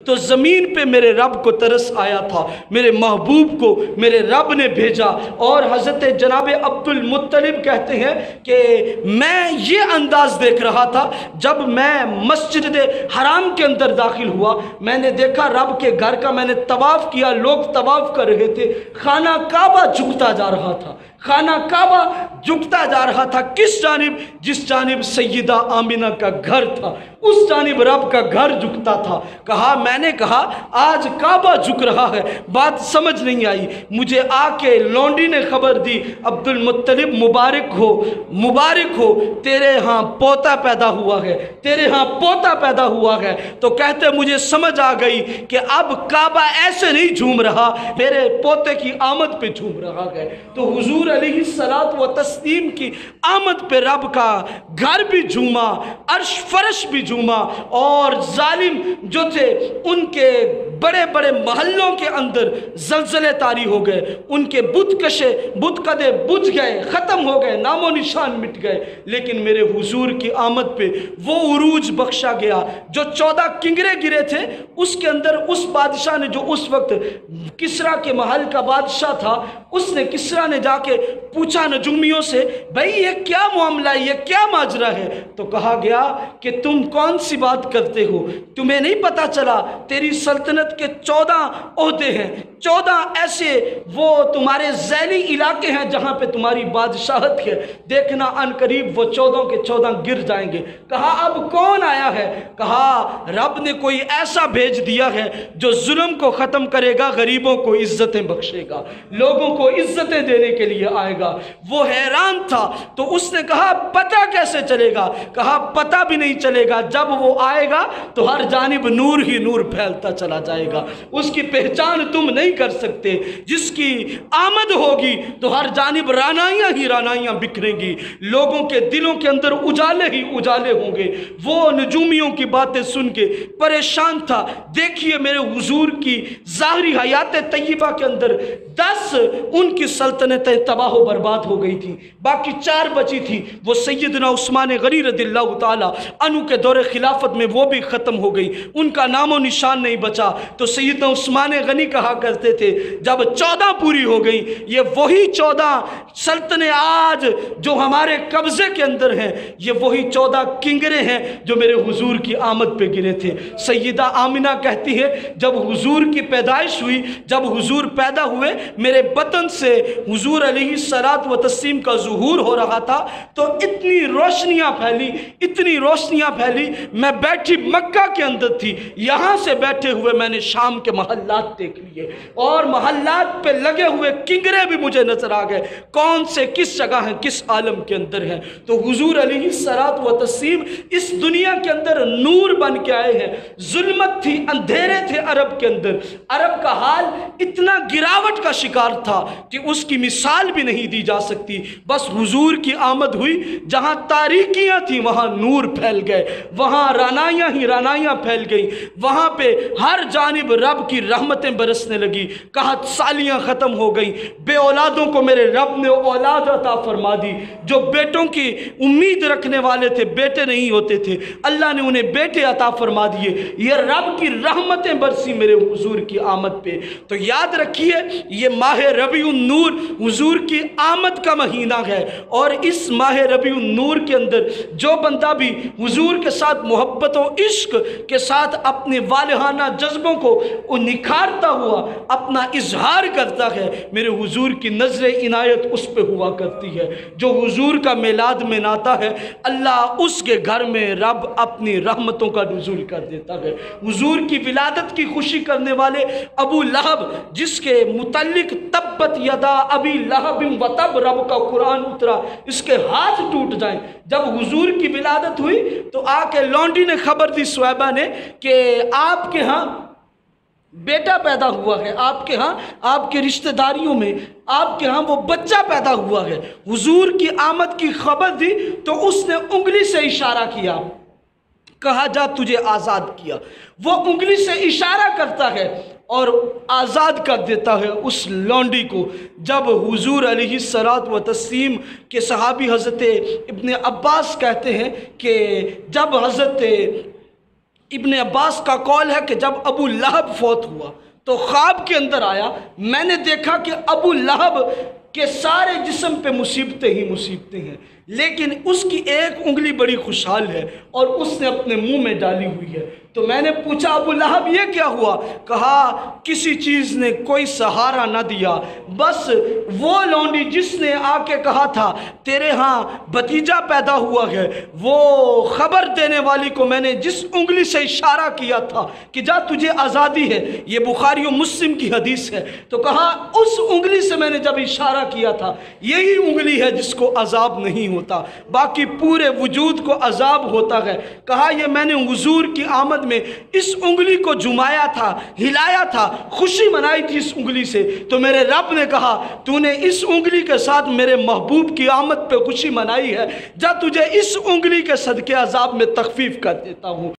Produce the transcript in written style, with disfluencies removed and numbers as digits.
تو زمین پہ میرے رب کو ترس آیا تھا، میرے محبوب کو میرے رب نے بھیجا۔ اور حضرت جناب عبد المطلب کہتے ہیں کہ میں یہ انداز دیکھ رہا تھا جب میں مسجد حرام کے اندر داخل ہوا، میں نے دیکھا رب کے گھر کا، میں نے طواف کیا، لوگ طواف کر رہے تھے، خانہ کعبہ جھکتا جا رہا تھا، خانہ کعبہ جھکتا جا رہا تھا۔ کس جانب؟ جس جانب سیدہ آمنہ کا گھر تھا، اس جانب رب کا گھر جھکتا تھا۔ میں نے کہا آج کعبہ جھک رہا ہے، بات سمجھ نہیں آئی۔ مجھے آ کے لونڈی نے خبر دی، عبد المطلب مبارک ہو، مبارک ہو، تیرے ہاں پوتا پیدا ہوا ہے، تیرے ہاں پوتا پیدا ہوا ہے۔ تو کہتے مجھے سمجھ آ گئی کہ اب کعبہ ایسے نہیں جھوم رہا، میرے پوتے کی آمد پہ جھوم رہا ہے۔ تو حضور علیہ الصلاۃ والتسلیم کی آمد پہ رب کا گھر بھی جھوما، عرش فرش بھی جھوما، اور ظالم جو تھے ان کے بڑے بڑے محلوں کے اندر زلزلے طاری ہو گئے، ان کے بت کشے بت قدے بجھ گئے، ختم ہو گئے، نام و نشان مٹ گئے۔ لیکن میرے حضور کی آمد پہ وہ عروج بخشا گیا۔ جو 14 کنگرے گرے تھے اس کے اندر اس بادشاہ نے، جو اس وقت کسریٰ کے محل کا بادشاہ تھا، اس نے کسریٰ نے جا کے پوچھا نجومیوں سے، بھائی یہ کیا معاملہ ہے، یہ کیا ماجرا ہے؟ تو کہا گیا کہ تم کون سی بات کرتے ہو؟ تمہیں نہیں پتا چلا تیری سلطنت کے 14 عہدے ہیں، 14 ایسے وہ تمہارے ذیلی علاقے ہیں جہاں پہ تمہاری بادشاہت ہے، دیکھنا ان قریب وہ 14 کے 14 گر جائیں گے۔ کہا اب کون آیا ہے؟ کہا رب نے کوئی ایسا بھیج دیا ہے جو ظلم کو ختم کرے گا، غریبوں کو عزتیں بخشے گا، لوگوں کو عزتیں دینے کے لیے آئے گا۔ وہ حیران تھا، تو اس نے کہا پتہ کیسے چلے گا؟ کہا پتہ بھی نہیں چلے گا، جب وہ آئے گا تو ہر جانب نور ہی نور پھیلتا چلا جائے گا، اس کی پہچان تم نہیں کر سکتے۔ جس کی آمد ہوگی تو ہر جانب رانائیاں ہی رانائیاں بکھریں گی، لوگوں کے دلوں کے اندر اجالے ہی اجالے ہوں گے۔ وہ نجومیوں کی باتیں سن کے پریشان تھا۔ دیکھیے میرے حضور کی ظاہری حیات طیبہ کے اندر 10 ان کی سلطنتیں تباہ و برباد ہو گئی تھی، باقی 4 بچی تھی۔ وہ سیدنا عثمان غنی رضی اللہ تعالی عنہ کے دور خلافت میں وہ بھی ختم ہو گئی، ان کا نام و نشان نہیں بچا۔ تو سیدنا عثمان غنی کہا کرتے تھے جب 14 پوری ہو گئی، یہ وہی 14 سلطنتیں آج جو ہمارے قبضے کے اندر ہیں، یہ وہی 14 کنگرے ہیں جو میرے حضور کی آمد پہ گرے تھے۔ سیدہ آمنہ کہتی ہے جب حضور کی پیدائش ہوئی، جب حضور پیدا ہوئے، میرے بطن سے حضور علیہ الصلاۃ والتسلیم کا ظہور ہو رہا تھا، تو اتنی روشنیاں پھیلی، اتنی روشنیاں پھیلی، میں بیٹھی مکہ کے اندر تھی، یہاں سے بیٹھے ہوئے میں نے شام کے محلات دیکھ لیے، اور محلات پہ لگے ہوئے کنگرے بھی مجھے نظر آ گئے، کون سے کس جگہ ہیں، کس عالم کے اندر ہیں۔ تو حضور علیہ الصلاۃ والتسلیم اس دنیا کے اندر نور بن کے آئے ہیں۔ ظلمت تھی، اندھیرے تھے عرب کے اندر، عرب کا حال اتنا گراوٹ کا شکار تھا کہ اس کی مثال بھی نہیں دی جا سکتی۔ بس حضور کی آمد ہوئی، جہاں تاریکیاں تھیں وہاں نور پھیل گئے، وہاں رانائیاں ہی رانائیاں پھیل گئیں، وہاں پہ ہر جانب رب کی رحمتیں برسنے لگی، قحط سالیاں ختم ہو گئیں، بے اولادوں کو میرے رب نے اولاد عطا فرما دی، جو بیٹوں کی امید رکھنے والے تھے بیٹے نہیں ہوتے تھے، اللہ نے انہیں بیٹے عطا فرما دیے۔ یہ رب کی رحمتیں برسی میرے حضور کی آمد پہ۔ تو یاد رکھیے یہ ماہ ربیع النور حضور کی آمد کا مہینہ ہے، اور اس ماہ ربیع النور کے اندر جو بندہ بھی حضور کے ساتھ محبت و عشق کے ساتھ اپنے والہانہ جذبوں کو نکھارتا ہوا اپنا اظہار کرتا ہے، میرے حضور کی نظر عنایت اس پہ ہوا کرتی ہے۔ جو حضور کا میلاد مناتا ہے، اللہ اس کے گھر میں رب اپنی رحمتوں کا نزول کر دیتا ہے۔ حضور کی ولادت کی خوشی کرنے والے ابو لہب، جس کے متعلق تبت یدا ابی لہب و تب رب کا قرآن اترا، اس کے ہاتھ ٹوٹ جائیں، جب حضور کی ولادت ہوئی تو آ کے لونڈی نے خبر دی صہیبہ نے کہ آپ کے ہاں بیٹا پیدا ہوا ہے، آپ کے ہاں آپ کے رشتہ داریوں میں آپ کے ہاں وہ بچہ پیدا ہوا ہے۔ حضور کی آمد کی خبر دی تو اس نے انگلی سے اشارہ کیا، کہا جا تجھے آزاد کیا۔ وہ انگلی سے اشارہ کرتا ہے اور آزاد کر دیتا ہے اس لونڈی کو۔ جب حضور علیہ الصلاۃ والتسلیم کے صحابی حضرت ابن عباس کہتے ہیں کہ جب حضرت ابن عباس کا قول ہے کہ جب ابو لہب فوت ہوا تو خواب کے اندر آیا، میں نے دیکھا کہ ابو لہب کے سارے جسم پہ مصیبتیں ہی مصیبتیں ہیں، لیکن اس کی ایک انگلی بڑی خوشحال ہے اور اس نے اپنے منہ میں ڈالی ہوئی ہے۔ تو میں نے پوچھا ابو لہب یہ کیا ہوا؟ کہا کسی چیز نے کوئی سہارا نہ دیا، بس وہ لونڈی جس نے آ کے کہا تھا تیرے ہاں بھتیجا پیدا ہوا ہے، وہ خبر دینے والی کو میں نے جس انگلی سے اشارہ کیا تھا کہ جا تجھے آزادی ہے، یہ بخاری و مسلم کی حدیث ہے، تو کہا اس انگلی سے میں نے جب اشارہ کیا تھا یہی انگلی ہے جس کو عذاب نہیں ہوتا، باقی پورے وجود کو عذاب ہوتا ہے۔ کہا یہ میں نے حضور کی آمد میں اس انگلی کو جمایا تھا، ہلایا تھا، خوشی منائی تھی اس انگلی سے، تو میرے رب نے کہا تو نے اس انگلی کے ساتھ میرے محبوب کی آمد پہ خوشی منائی ہے، جا تجھے اس انگلی کے صدقے عذاب میں تخفیف کر دیتا ہوں۔